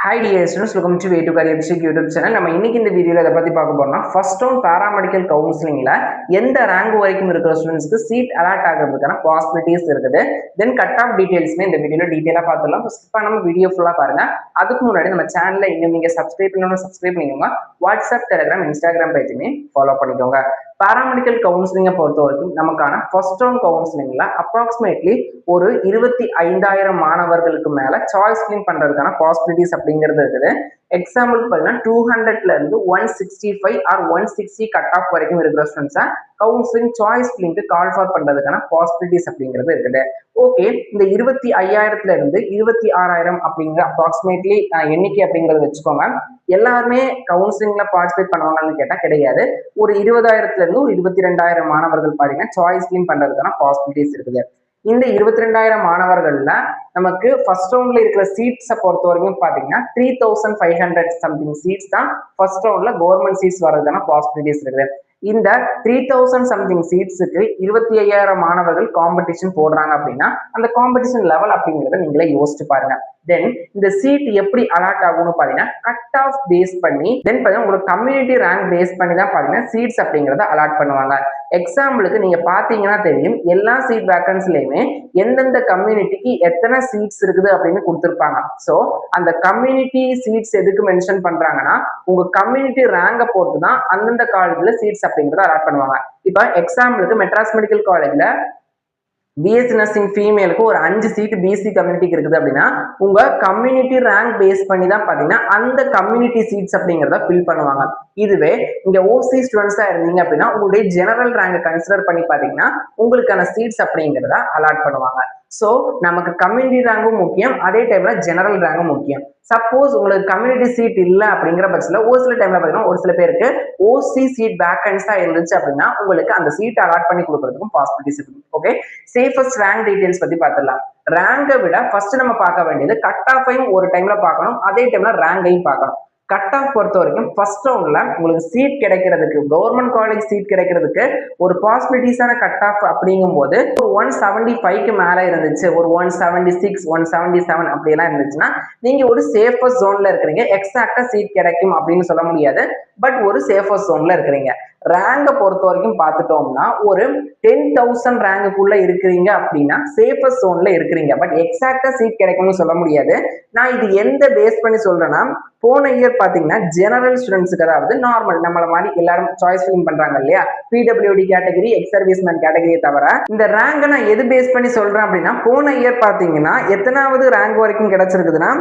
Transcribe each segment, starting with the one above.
Hi dear students, welcome to Way to Career YouTube channel. நம்ம இன்னைக்கு இந்த வீடியோல இத பத்தி பார்க்க போறோம்னா ஃபர்ஸ்ட் ரவுண்ட் பாராமெடிக்கல் கவுன்சிலிங்ல எந்த ரேங்க் வரைக்கும் இருக்கிற ஸ்டூடண்ட்ஸ்க்கு சீட் அலாட் ஆகிறதுக்கான பாசிபிலிட்டிஸ் இருக்குது. தென் கட் ஆஃப் டீடைல்ஸ்மே இந்த வீடியோல டீடைலா பார்த்துடலாம். ஸ்கிப் பண்ணாம வீடியோ ஃபுல்லா பாருங்க. அதுக்கு முன்னாடி நம்ம சேனலை இன்னும் நீங்க சப்ஸ்கிரைப் பண்ணிக்கோங்க. வாட்ஸ்அப், டெலிகிராம், இன்ஸ்டாகிராம் பேஜுமே ஃபாலோ பண்ணிக்கோங்க. பாராமெடிக்கல் கவுன்சிலிங்கை பொறுத்த வரைக்கும் நமக்கான ஃபர்ஸ்ட் ரவுண்ட் கவுன்சிலிங்ல அப்ராக்சிமேட்லி ஒரு 25,000 மாணவர்களுக்கு மேல சாய்ஸ் ஃபில்லிங் பண்றதுக்கான பாசிபிலிட்டிஸ் அப்படிங்கிறது இருக்குது. எக்ஸாம்பிள் பார்த்தீங்கன்னா 200ல இருந்து 165 ஆர் 160 கட் ஆஃப் வரைக்கும் இருக்கிற ஸ்டூடெண்ட்ஸை கவுன்சிலிங் சாய்ஸ் ஃபில்லிங்க்கு கால் ஃபார் பண்றதுக்கான பாசிபிலிட்டிஸ் அப்படிங்கிறது இருக்குது. ஓகே, இந்த 25,000ல இருந்து 26,000 அப்படிங்கிற அப்ராக்சிமேட்லி எண்ணிக்கை அப்படிங்கறத வச்சுக்கோங்க. எல்லாருமே கவுன்சிலிங்ல பார்ட்டிசிபேட் பண்ணுவாங்கன்னு கேட்டா கிடையாது. ஒரு 20,000ல இருந்து ஒரு 22,000 மாணவர்கள் பாத்தீங்கன்னா சாய்ஸ் ஃபில்லிங் பண்றதுக்கான பாசிபிலிட்டிஸ் இருக்குது. இந்த 22,000 மாணவர்கள்ல நமக்கு ஃபர்ஸ்ட் ரவுண்ட்ல இருக்கிற சீட்ஸை பொறுத்த வரைக்கும் பாத்தீங்கன்னா 3,500 சம்திங் சீட்ஸ் தான் ஃபர்ஸ்ட் ரவுண்ட்ல கவர்மெண்ட் சீட்ஸ் வர்றதுக்கான பாசிபிலிட்டிஸ் இருக்குது. இந்த 3,000 சம்திங் சீட்ஸுக்கு 25,000 மாணவர்கள் காம்படிஷன் போடுறாங்க அப்படின்னா அந்த காம்படிஷன் லெவல் அப்படிங்கிறத நீங்களே யோசிச்சு பாருங்க. தென் இந்த சீட் எப்படி அலாட் ஆகும்னு பாத்தீங்கன்னா கட் ஆஃப் பேஸ் பண்ணி தென் பாத்தீங்கன்னா உங்களுக்கு கம்யூனிட்டி ரேங்க் பேஸ் பண்ணி தான் பாத்தீங்கன்னா சீட்ஸ் அப்படிங்கறத அலாட் பண்ணுவாங்க. எக்ஸாம்பிளுக்கு நீங்க பாத்தீங்கன்னா தெரியும், எல்லா சீட் வேகன்சிலையுமே எந்தெந்த கம்யூனிட்டிக்கு எத்தனை சீட்ஸ் இருக்குது அப்படின்னு கொடுத்துருப்பாங்க. ஸோ அந்த கம்யூனிட்டி சீட்ஸ் எதுக்கு மென்ஷன் பண்றாங்கன்னா உங்க கம்யூனிட்டி ரேங்கை பொறுத்து தான் அந்தந்த காலேஜ்ல சீட்ஸ் அப்படிங்கறத அலாட் பண்ணுவாங்க. இப்ப எக்ஸாம்பிளுக்கு மெட்ராஸ் மெடிக்கல் காலேஜ்ல பிஎஸ்சி நர்சிங் ஃபீமேலுக்கு ஒரு 5 சீட் பிசி கம்யூனிட்டிக்கு இருக்குது அப்படின்னா உங்க கம்யூனிட்டி ரேங்க் பேஸ் பண்ணி தான் பாத்தீங்கன்னா அந்த கம்யூனிட்டி சீட்ஸ் அப்படிங்கிறத ஃபில் பண்ணுவாங்க. இதுவே இங்க ஓசி ஸ்டூடெண்ட்ஸா இருந்தீங்க அப்படின்னா உங்களுடைய ஜெனரல் ரேங்கை கன்சிடர் பண்ணி பாத்தீங்கன்னா உங்களுக்கான சீட்ஸ் அப்படிங்கிறத அலாட் பண்ணுவாங்க. ஸோ நமக்கு கம்யூனிட்டி ரேங்கும் முக்கியம், அதே டைம்ல ஜெனரல் ரேங்கும் முக்கியம். சப்போஸ் உங்களுக்கு கம்யூனிட்டி சீட் இல்லை அப்படிங்கிற பட்சத்தில் ஒரு சில டைம்ல பாத்தீங்கன்னா ஒரு சில பேருக்கு ஓசி சீட் வேகன்ஸா இருந்துச்சு அப்படின்னா உங்களுக்கு அந்த சீட் அலாட் பண்ணி கொடுக்கறதுக்கும் பாசிபிலிட்டிஸ் இருக்கு. ஓகே, சேஃபஸ்ட் ரேங்க் டீடைல்ஸ் பத்தி பார்த்துடலாம். ரேங்கை விட ஃபர்ஸ்ட் நம்ம பார்க்க வேண்டியது கட் ஆஃபையும் ஒரு டைம்ல பார்க்கணும், அதே டைம்ல ரேங்கையும் பார்க்கணும். கட் ஆஃப் பொறுத்த வரைக்கும் ஃபர்ஸ்ட் ரவுண்ட்ல உங்களுக்கு சீட் கிடைக்கிறதுக்கு கவர்மெண்ட் காலேஜ் சீட் கிடைக்கிறதுக்கு ஒரு பாசிபிலிட்டிஸான கட் ஆஃப் அப்படிங்கும் போது ஒரு 175க்கு மேல இருந்துச்சு, ஒரு 176 177 அப்படியெல்லாம் இருந்துச்சுன்னா நீங்க ஒரு சேஃபஸ்ட் ஜோன்ல இருக்கிறீங்க. எக்ஸாக்டா சீட் கிடைக்கும் அப்படின்னு சொல்ல முடியாது, பட் ஒரு சேஃபஸ்ட் ஜோன்ல இருக்கிறீங்க. ரேங்கை பொறுத்த வரைக்கும் பார்த்துட்டோம்னா ஒரு 10,000 ரேங்குக்குள்ள இருக்கிறீங்க அப்படின்னா சேஃபஸ்ட் ஜோன்ல இருக்கிறீங்க, பட் எக்ஸாக்டா சீட் கிடைக்கும்னு சொல்ல முடியாது. நான் இது எந்த பேஸ் பண்ணி சொல்றேன்னா போன இயர் பாத்தீங்கன்னா ஜெனரல் ஸ்டூடெண்ட்ஸுக்கு, அதாவது நார்மல் நம்மள மாதிரி எல்லாரும் சாய்ஸ் ஃபில்லிங் பண்றாங்க இல்லையா, பிடபிள்யூடி கேட்டகரி, எக்ஸ் சர்வீஸ்மேன் கேட்டகரியை தவிர இந்த ரேங்கை நான் எது பேஸ் பண்ணி சொல்றேன் அப்படின்னா போன இயர் பாத்தீங்கன்னா எத்தனாவது ரேங்க் வரைக்கும் கிடைச்சிருக்குதுன்னா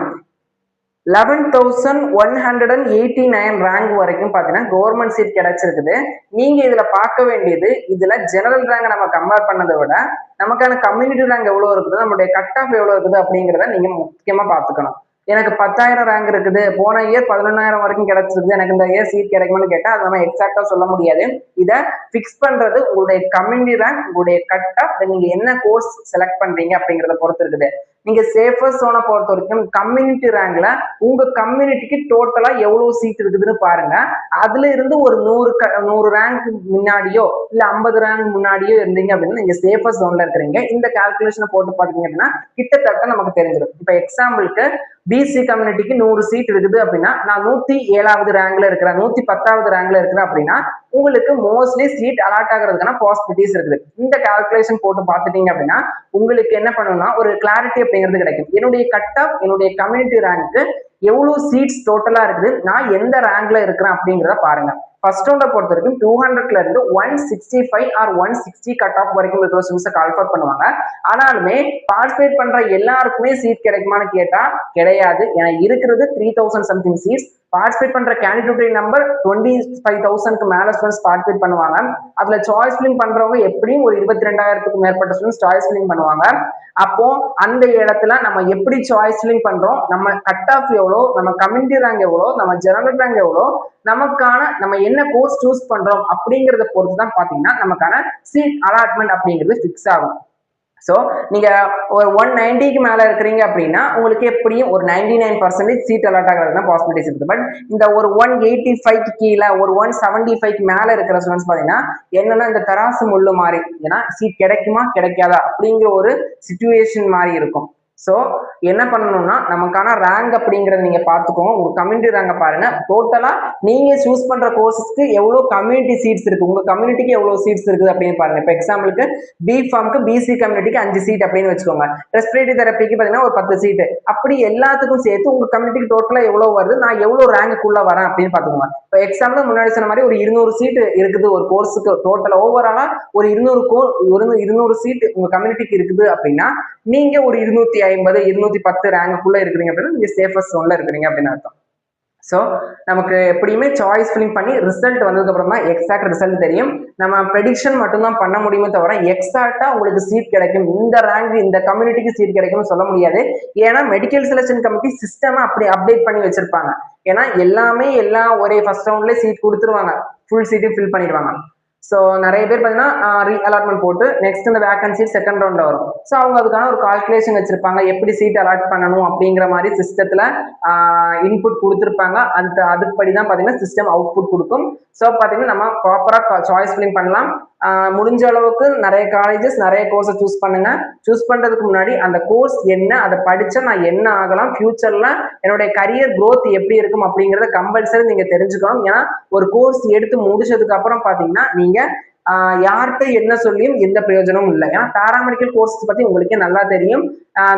11,189 ரேங்க் வரைக்கும் பாத்தீங்கன்னா கவர்மெண்ட் சீட் கிடைச்சிருக்குது. நீங்க இதுல பார்க்க வேண்டியது இதுல ஜெனரல் ரேங்க் நம்ம கம்பேர் பண்ணதை விட நமக்கான கம்யூனிட்டி ரேங்க் எவ்வளவு இருக்குது, நம்மளுடைய கட் ஆஃப் எவ்வளவு இருக்குது அப்படிங்கிறத நீங்க முக்கியமா பாத்துக்கணும். எனக்கு 10,000 ரேங்க் இருக்குது, போன இயர் 11,000 வரைக்கும் கிடைச்சிருக்கு, எனக்கு இந்த இயர் சீட் கிடைக்கும்னு கேட்டா அது நம்ம எக்ஸாக்டா சொல்ல முடியாது. இதை பிக்ஸ் பண்றது உங்களுடைய கம்யூனிட்டி ரேங்க், உங்களுடைய கட் ஆஃப், நீங்க என்ன கோர்ஸ் செலக்ட் பண்றீங்க அப்படிங்கறத பொறுத்து இருக்குது. நீங்க சேஃபஸ்ட் ஜோனை பொறுத்த வரைக்கும் கம்யூனிட்டி ரேங்க்ல உங்க கம்யூனிட்டிக்கு டோட்டலா எவ்வளவு சீட் இருக்குதுன்னு பாருங்க. அதுல இருந்து ஒரு 100 ரேங்க் முன்னாடியோ இல்ல 50 ரேங்க் முன்னாடியோ இருந்தீங்க அப்படின்னா நீங்க சேஃபஸ்ட் ஜோன்ல இருக்கிறீங்க. இந்த கால்குலேஷனை போட்டு பாத்தீங்க அப்படின்னா கிட்டத்தட்ட நமக்கு தெரிஞ்சிடும். இப்ப எக்ஸாம்பிளுக்கு பிசி கம்யூனிட்டிக்கு 100 சீட் இருக்குது அப்படின்னா நான் 107வது ரேங்க்ல இருக்கிறேன், 110வது ரேங்க்ல இருக்கிறேன் அப்படின்னா உங்களுக்கு மோஸ்ட்லி சீட் அலாட் ஆகிறதுக்கான பாசிபிலிட்டிஸ் இருக்குது. இந்த கால்குலேஷன் போட்டு பார்த்துட்டீங்க அப்படின்னா உங்களுக்கு என்ன பண்ணணும்னா ஒரு கிளாரிட்டி அப்படிங்கிறது கிடைக்கும். என்னுடைய கட் ஆஃப், என்னுடைய கம்யூனிட்டி ரேங்க்கு எவ்வளவு சீட்ஸ் டோட்டலா இருக்குது, நான் எந்த ரேங்க்ல இருக்கிறேன் அப்படிங்கிறத பாருங்க. ஃபர்ஸ்ட் ரவுண்டை பொறுத்த வரைக்கும் 200ல இருந்து 165 ஆர் 160 கட் ஆஃப் வரைக்கும் இருக்கிற ஸ்டூடெண்ட்ஸை கால்ஃபர் பண்ணுவாங்க. ஆனாலுமே பார்ட்டிசிபேட் பண்ற எல்லாருக்குமே சீட் கிடைக்குமான்னு கேட்டா கிடையாது. ஏன்னா இருக்கிறது 3,000 சம்திங் சீட்ஸ். பார்ட்டிசிபேட் பண்ற கேண்டிடேட் நம்பர் 25,000க்கு மேல ஸ்டூடெண்ட்ஸ் பார்ட்டிசிபேட் பண்ணுவாங்க. அதுல சாய்ஸ் ஃபில்லிங் பண்றவங்க எப்படியும் ஒரு 22,000க்கு மேற்பட்ட ஸ்டூடெண்ட்ஸ் சாய்ஸ் ஃபில்லிங் பண்ணுவாங்க. அப்போ அந்த இடத்துல நம்ம எப்படி சாய்ஸ் ஃபில்லிங் பண்றோம், நம்ம கட் ஆஃப் எவ்வளோ, நம்ம கம்யூனிட்டி ரேங்க் எவ்வளோ, நம்ம ஜெனரல் ரேங்க் எவ்வளோ, நமக்கான நம்ம என்ன கோர்ஸ் சூஸ் பண்றோம் அப்படிங்கறத பொறுத்து தான் பாத்தீங்கன்னா நமக்கான சீட் அலாட்மெண்ட் அப்படிங்கிறது ஃபிக்ஸ் ஆகும். ஸோ நீங்க ஒரு 190க்கு மேல இருக்கிறீங்க அப்படின்னா உங்களுக்கு எப்படியும் ஒரு 99% சீட் அலாட் ஆகிறதுனா பாசிபிலிட்டிஸ் இருக்குது. பட் இந்த ஒரு 185க்கு கீழே ஒரு 175க்கு மேல இருக்கிற ஸ்டூடெண்ட்ஸ் பாத்தீங்கன்னா என்னன்னா இந்த தராசு முள்ளு மாதிரி, ஏன்னா சீட் கிடைக்குமா கிடைக்காதா அப்படிங்கிற ஒரு சிச்சுவேஷன் மாதிரி இருக்கும். ஸோ என்ன பண்ணணும்னா நமக்கான ரேங்க் அப்படிங்கறத நீங்க பாத்துக்கோங்க. உங்க கம்யூனிட்டி ரேங்க பாருங்க. டோட்டலா நீங்க சூஸ் பண்ற கோர்சஸ்க்கு எவ்வளவு கம்யூனிட்டி சீட்ஸ் இருக்கு, உங்க கம்யூனிட்டிக்கு எவ்வளவு சீட்ஸ் இருக்குது அப்படின்னு பாருங்க. இப்போ எக்ஸாம்பிளுக்கு பி ஃபார்முக்கு பிசி கம்யூனிட்டிக்கு 5 சீட் அப்படின்னு வச்சுக்கோங்க. ரெஸ்பிரேட்டரி தெரப்பிக்கு பாத்தீங்கன்னா ஒரு 10 சீட். அப்படி எல்லாத்துக்கும் சேர்த்து உங்க கம்யூனிட்டிக்கு டோட்டலா எவ்வளவு வருது, நான் எவ்வளவு ரேங்குக்குள்ள வரேன் அப்படின்னு பாத்துக்கோங்க. இப்போ எக்ஸாம்பிள் முன்னாடி சொன்ன மாதிரி ஒரு 200 சீட் இருக்குது ஒரு கோர்ஸுக்கு, டோட்டல் ஓவராலா ஒரு 200 சீட் உங்க கம்யூனிட்டிக்கு இருக்குது அப்படின்னா நீங்க ஒரு 250 210 ரேங்குக்குள்ள இருக்கிறீங்க அப்படின்னா நீங்க சேஃபஸ்ட் ஜோன்ல இருக்கிறீங்க அப்படின்னு அர்த்தம். ஸோ நமக்கு எப்படியுமே சாய்ஸ் ஃபில்லிங் பண்ணி ரிசல்ட் வந்ததுக்கு அப்புறமா எக்ஸாக்ட் ரிசல்ட் தெரியும். நம்ம ப்ரெடிக்ஷன் மட்டும்தான் பண்ண முடியுமே தவிர எக்ஸாக்டா உங்களுக்கு சீட் கிடைக்கும், இந்த ரேங்க் இந்த கம்யூனிட்டிக்கு சீட் கிடைக்கும்னு சொல்ல முடியாது. ஏன்னா மெடிக்கல் செலக்ஷன் கமிட்டி சிஸ்டம் அப்படி அப்டேட் பண்ணி வச்சிருப்பாங்க. ஏன்னா எல்லாம் ஒரே ஃபர்ஸ்ட் ரவுண்ட்லேயே சீட் கொடுத்துருவாங்க, ஃபுல் சீட்டையும் ஃபில் பண்ணிடுவாங்க. ஸோ நிறைய பேர் பார்த்தீங்கன்னா ரீ அலாட்மெண்ட் போட்டு நெக்ஸ்ட் இந்த வேகன்சி செகண்ட் ரவுண்ட்ல வரும். ஸோ அவங்க அதுக்கான ஒரு கால்குலேஷன் வச்சிருப்பாங்க, எப்படி சீட் அலாட் பண்ணணும் அப்படிங்கிற மாதிரி சிஸ்டத்துல இன்புட் கொடுத்துருப்பாங்க. அதுபடி தான் பார்த்தீங்கன்னா சிஸ்டம் அவுட்புட் கொடுக்கும். ஸோ பார்த்தீங்கன்னா நம்ம ப்ராப்பராக சாய்ஸ் ஃபில்லிங் பண்ணலாம். முடிஞ்ச அளவுக்கு நிறைய காலேஜஸ் நிறைய கோர்ஸை சூஸ் பண்ணுங்க. சூஸ் பண்றதுக்கு முன்னாடி அந்த கோர்ஸ் என்ன, அதை படிச்சா நான் என்ன ஆகலாம், ஃபியூச்சர்ல என்னுடைய கரியர் க்ரோத் எப்படி இருக்கும் அப்படிங்கறத கம்பல்சரி நீங்க தெரிஞ்சுக்கணும். ஏன்னா ஒரு கோர்ஸ் எடுத்து முடிச்சதுக்கு அப்புறம் பாத்தீங்கன்னா நீங்க யார்கிட்ட என்ன சொல்லியும் எந்த பிரயோஜனமும் இல்லை. ஏன்னா பேராமெடிக்கல் கோர்ஸ் பத்தி உங்களுக்கே நல்லா தெரியும்.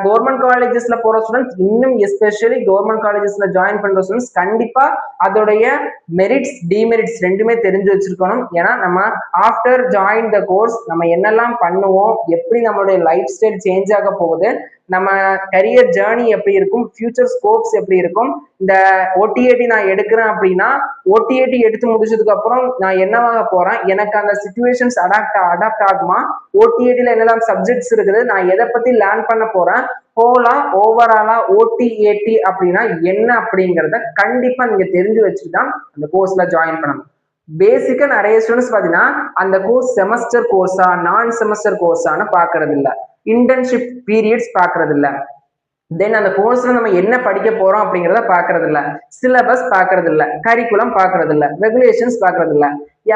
கவர்மெண்ட் காலேஜஸ்ல போற ஸ்டூடெண்ட்ஸ், இன்னும் எஸ்பெஷலி கவர்மெண்ட் காலேஜஸ்ல ஜாயின் பண்ற ஸ்டூடெண்ட்ஸ் கண்டிப்பா அதோடைய மெரிட்ஸ் டிமெரிட்ஸ் ரெண்டுமே தெரிஞ்சு வச்சிருக்கணும். ஏன்னா நம்ம ஆஃப்டர் ஜாயின் த கோர்ஸ் நம்ம என்னெல்லாம் பண்ணுவோம், எப்படி நம்மளுடைய லைஃப் ஸ்டைல் சேஞ்ச் ஆக போகுது, நம்ம கரியர் ஜேர்னி எப்படி இருக்கும், ஃபியூச்சர் ஸ்கோப்ஸ் எப்படி இருக்கும். இந்த ஓடிஏடி நான் எடுக்கிறேன் அப்படின்னா ஓடிஏடி எடுத்து முடிச்சதுக்கு அப்புறம் நான் என்னவாக போறேன், எனக்கு அந்த சிச்சுவேஷன்ஸ் அடாப்ட் ஆகுமா, ஓடிஏடில என்னெல்லாம் சப்ஜெக்ட்ஸ் இருக்குது, நான் எதை பத்தி லேர்ன் பண்ண போறேன், ஹோலா ஓவராலா ஓடிஏடி அப்படின்னா என்ன அப்படிங்கிறத கண்டிப்பா நீங்க தெரிஞ்சு வச்சுதான் அந்த கோர்ஸ்ல ஜாயின் பண்ணணும். பேசிக்கா நிறைய ஸ்டூடெண்ட்ஸ் பாத்தீங்கன்னா அந்த கோர்ஸ் செமஸ்டர் கோர்ஸா நான் செமஸ்டர் கோர்ஸான்னு பாக்குறது இல்ல, இன்டர்ன்ஷிப் பீரியட்ஸ் பாக்குறது இல்ல, தென் அந்த கோர்ஸ்ல நம்ம என்ன படிக்க போறோம் அப்படிங்கிறத பாக்குறது இல்ல, சிலபஸ் பாக்குறது இல்ல, கரிக்குலம் பாக்குறது இல்ல, ரெகுலேஷன்ஸ் பாக்குறது இல்ல,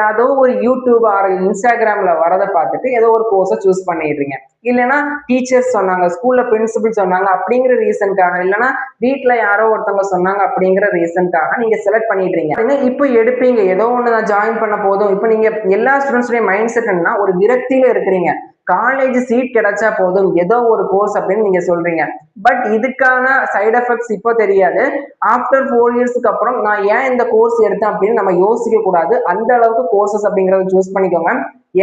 ஏதோ ஒரு யூடியூப் ஆர் இன்ஸ்டாகிராம்ல வரதை பார்த்துட்டு ஏதோ ஒரு கோர்ஸை சூஸ் பண்ணிடுறீங்க. இல்லைன்னா டீச்சர்ஸ் சொன்னாங்க, ஸ்கூல்ல பிரின்சிபல் சொன்னாங்க அப்படிங்கிற ரீசனுக்காக, இல்லைன்னா வீட்டுல யாரோ ஒருத்தவங்க சொன்னாங்க அப்படிங்கிற ரீசனுக்காக நீங்க செலக்ட் பண்ணிடுறீங்க. இப்போ எடுப்பீங்க ஏதோ ஒண்ணு நான் ஜாயின் பண்ண போதும். இப்போ நீங்க எல்லா ஸ்டூடெண்ட்ஸுடைய மைண்ட் செட் என்னன்னா ஒரு விரக்தியில இருக்கிறீங்க, காலேஜ் சீட் கிடைச்சா போதும் ஏதோ ஒரு கோர்ஸ் அப்படின்னு நீங்க சொல்றீங்க. பட் இதுக்கான சைடு எஃபெக்ட்ஸ் இப்போ தெரியாது. ஆஃப்டர் 4 இயர்ஸ்க்கு அப்புறம் நான் ஏன் இந்த கோர்ஸ் எடுத்தேன் அப்படின்னு நம்ம யோசிக்க கூடாது. அந்த அளவுக்கு கோர்சஸ் அப்படிங்கறத சூஸ் பண்ணிக்கோங்க.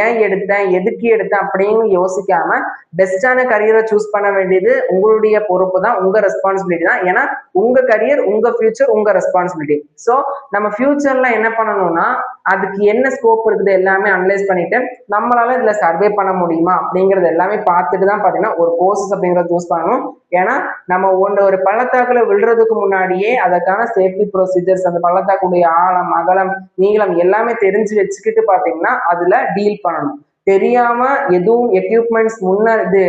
ஏன் எடுத்தேன், எதுக்கு எடுத்தேன் அப்படின்னு யோசிக்காம பெஸ்டான கரியரை சூஸ் பண்ண வேண்டியது உங்களுடைய பொறுப்பு தான், உங்க ரெஸ்பான்சிபிலிட்டி தான். ஏன்னா உங்க கரியர், உங்க ஃபியூச்சர், உங்க ரெஸ்பான்சிபிலிட்டி. ஸோ நம்ம ஃபியூச்சர்ல என்ன பண்ணணும்னா அதுக்கு என்ன ஸ்கோப் இருக்குது எல்லாமே அனலைஸ் பண்ணிட்டு நம்மளால இதுல சர்வே பண்ண முடியுமா அப்படிங்கறது எல்லாமே பார்த்துட்டு தான் பாத்தீங்கன்னா ஒரு கோர்சஸ் அப்படிங்கறத சூஸ் பண்ணணும். ஏன்னா நம்ம ஒரு பள்ளத்தாக்குல விழுறதுக்கு முன்னாடியே அதற்கான சேஃப்டி ப்ரொசீஜர்ஸ், அந்த பள்ளத்தாக்குடைய ஆழம் அகலம் நீளம் எல்லாமே தெரிஞ்சு வச்சுக்கிட்டு பாத்தீங்கன்னா அதுல டீல் பண்ணணும். தெரியாம எதுவும் எக்யூப்மெண்ட்ஸ் இது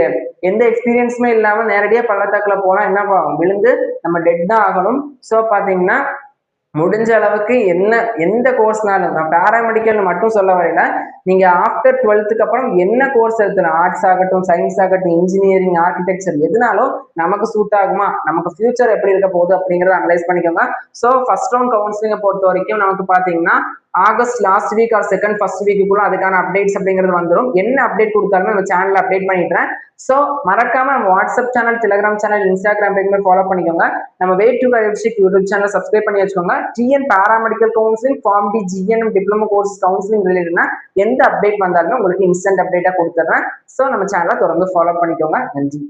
எந்த எக்ஸ்பீரியன்ஸுமே இல்லாம நேரடியா பள்ளத்தாக்குல போனா என்ன பண்ணும், விழுந்து நம்ம டெட் தான் ஆகணும். ஸோ பாத்தீங்கன்னா முடிஞ்ச அளவுக்கு எந்த கோர்ஸ்னாலும், நான் பேராமெடிக்கல் மட்டும் சொல்ல வரையில, நீங்க ஆஃப்டர் 12க்கு அப்புறம் என்ன கோர்ஸ் எடுத்தலாம், ஆர்ட்ஸ் ஆகட்டும், சயின்ஸ் ஆகட்டும், இன்ஜினியரிங், ஆர்கிடெக்சர் எதுனாலும் நமக்கு சூட் ஆகுமா, நமக்கு ஃபியூச்சர் எப்படி இருக்க போகுது அப்படிங்கறத அனலைஸ் பண்ணிக்கோங்க. ஸோ ஃபர்ஸ்ட் ரவுண்ட் கவுன்சிலிங்கை பொறுத்த வரைக்கும் நமக்கு பாத்தீங்கன்னா August last week or second first வீக்குள்ள அதுக்கான அப்டேட்ஸ் அப்படிங்கிறது வந்துடும். என்ன அப்டேட் கொடுத்தாலும் நம்ம சேனல்ல அப்டேட் பண்ணிடுறேன். ஸோ மறக்காம நம்ம WhatsApp channel, Telegram channel, Instagram page follow பண்ணிக்கோங்க. நம்ம wait to career YouTube channel subscribe பண்ணி வச்சுக்கோங்க. TN paramedical counselling, form D, GNM diploma course counselling ரிலேட்டட்னா எந்த அப்டேட் வந்தாலுமே உங்களுக்கு இன்ஸ்டன்ட் அப்டேட்டா கொடுத்துட்றேன். ஸோ நம்ம சேனலை தொடர்ந்து ஃபாலோ பண்ணிக்கோங்க. நன்றி.